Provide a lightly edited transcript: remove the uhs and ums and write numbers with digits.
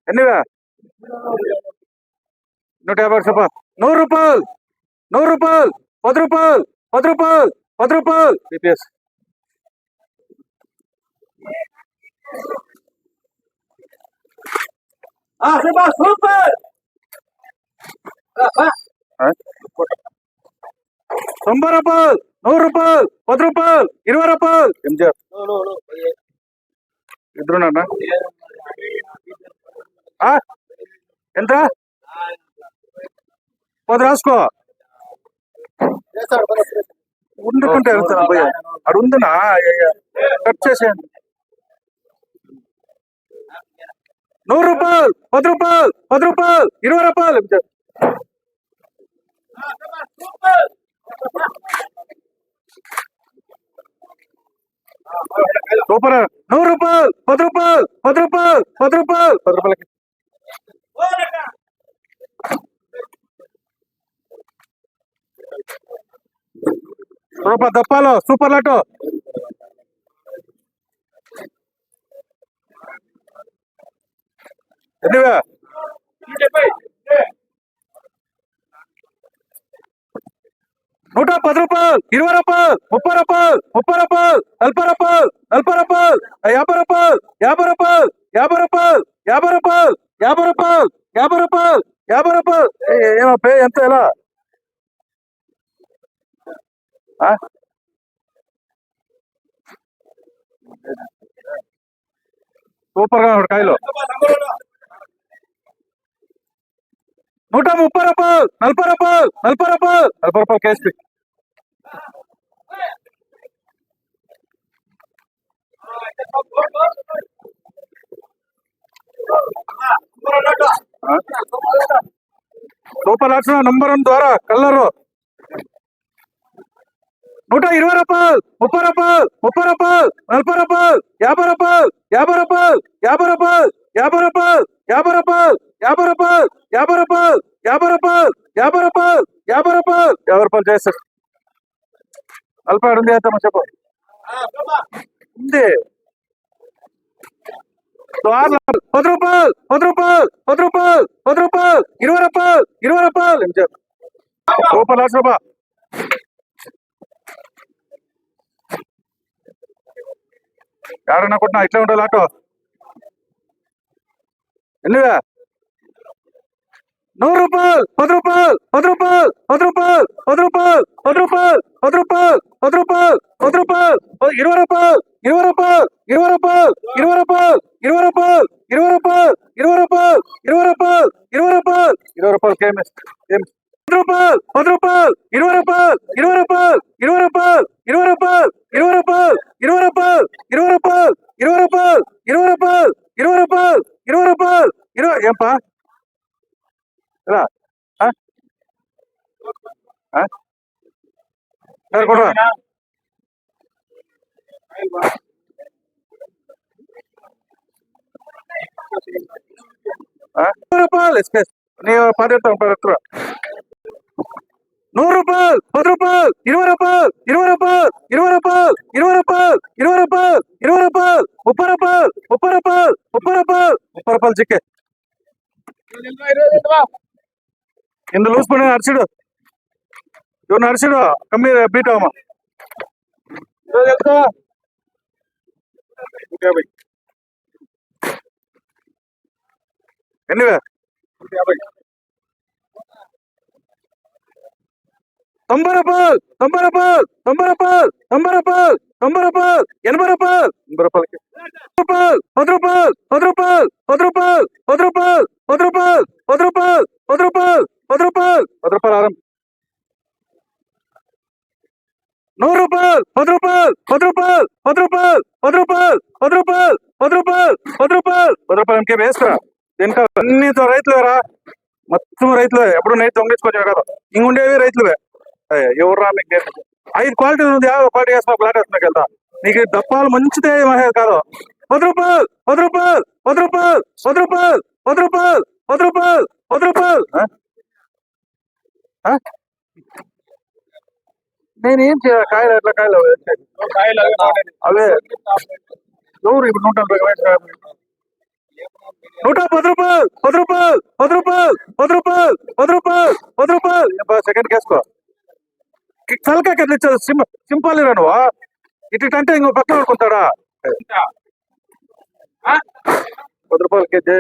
ఎన్నివే 150 చెప్ప 100 రూపాయలు 100 రూపాయలు 10 రూపాయలు 10 రూపాయలు 10 రూపాయలు పిపిఎస్ సూపర్ 90 రూపాయలు 100 రూపాయలు 10 రూపాయలు 20 రూపాయలు ఎంజార్ ఇద్దరున్నా ఎంత 10 రాసుకో ఉండుకుంటే వెళ్తాను భయ్య అడు ఉందినా కట్ చేసేయండి 100 రూపాయలు 10 రూపాయలు 10 రూపాయలు 20 రూపాయలు సూపర్ 100 రూపాయలు 10 రూపాయలు 10 రూపాయలు 10 రూపాయలు 10 రూపాయలకి రూపాయ దప్పాలో సూపర్ లాటో ఎన్నివే 110 రూపాయలు 20 రూపాయలు 30 రూపాయలు 30 రూపాయలు 40 రూపాయలు 40 రూపాయలు 50 రూపాయలు 50 రూపాయలు 50 రూపాయలు 50 రూపాయలు 50 రూపాయలు 50 రూపాయలు 50 రూపాయలు ఏమో ఎంత ఎలా సూపర్ గా కాయలు 130 రూపాయలు 40 రూపాయలు 40 రూపాయలు 40 రూపాయలు కేసు సూపర్ లాట్స్ నంబర్ 1 ద్వారా కలరు 120 రూపాయలు 30 రూపాయలు 30 రూపాయలు 40 రూపాయలు 50 రూపాయలు 50 రూపాయలు 50 రూపాయలు 50 రూపాయలు 50 రూపాయలు 50 రూపాయలు 50 రూపాయలు 50 రూపాయలు 50 రూపాయలు 50 రూపాయలు 50 రూపాయలు చేస్తారు 40 ఉంది అయితే చెప్పు ఉంది 10 రూపాయలు 10 రూపాయలు 10 రూపాయలు 10 రూపాయలు 20 రూపాయలు 20 రూపాయలు సూపర్ లాట్స్ రూపాయ ఎవరన్నా కొట్టినా ఇట్లా ఉండాలి ఆటో ఎన్నివే 100 రూపాయలు 10 రూపాయలు 10 రూపాయలు 10 రూపాయలు 10 రూపాయలు 10 రూపాయలు 10 రూపాయలు 10 రూపాయలు 10 రూపాయలు 20 రూపాయలు 20 రూపాయలు 20 రూపాయలు 20 రూపాయలు 20 రూపాయలు 20 రూపాయలు 20 రూపాయలు 20 రూపాయలు 20 రూపాయలు 20 రూపాయలు కేఎంఎస్ 10 రూపాయలు 10 రూపాయలు 20 రూపాయలు 20 రూపాయలు 20 రూపాయలు 20 రూపాయలు 20 రూపాయలు 20 రూపాయలు 20 రూపాయలు 20 రూపాయలు 20 రూపాయలు 20 రూపాయలు 20 రూపాయలు 20 ఏంపా ఎలా కూడా రూపాయలు ఎక్స్ప్రెస్ నీ 10 100 రూపాయలు 10 రూపాయలు 20 రూపాయలు 20 రూపాయలు 20 రూపాయలు 20 రూపాయలు 20 రూపాయలు 20 రూపాయలు 30 రూపాయలు 30 రూపాయలు 30 రూపాయలు 30 రూపాయలు చిక్కే ఇందు లూస్ పడిన అరిచిడు ఇవన్న అరిచిడు కమ్మి బీట్ అవమ్మా ఎన్నివే 90 రూపాయలు 90 రూపాయలు 90 రూపాయలు 90 రూపాయలు 90 రూపాయలు 80 రూపాయలు 80 రూపాయలకి 10 రూపాయలు 10 రూపాయలు 10 రూపాయలు 10 రూపాయలు 10 రూపాయలు 10 రూపాయలు 10 రూపాయలు 10 రూపాయలు 10 రూపాయలు 10 రూపాయలు ఆరం 100 రూపాయలు 10 రూపాయలు 10 రూపాయలు 10 రూపాయలు 10 రూపాయలు 10 రూపాయలు 10 రూపాయలు 10 రూపాయలు 10 రూపాయలు ఇంకే వేసుకురా వెనక అన్ని రైతులేరా మొత్తం రైతులే ఎప్పుడు నైట్ దొంగించుకోవచ్చు కదా ఇంగుండేవి రైతులే ఎవరు మీకు 5 క్వాలిటీ ఉంది 50 క్వాలిటీ వేసిన ఫ్లాట్ వేస్తున్నా వెళ్తా నీకు దప్పాలు మంచిదే కాదు 10 రూపాయలు 10 రూపాయలు 10 రూపాయలు 10 రూపాయలు 10 రూపాయలు 10 రూపాయలు 10 రూపాయలు నేనేం చేయాలి కాయలు ఎట్లా కాయలు అవే ఎవరు ఇప్పుడు 140 ₹110 సెకండ్ కేసుకో తలకాయ కింద సింపాలి రా నువ్వు ఇటు అంటే ఇంకో పక్కన పడుకుంటాడా ₹10 కేజీ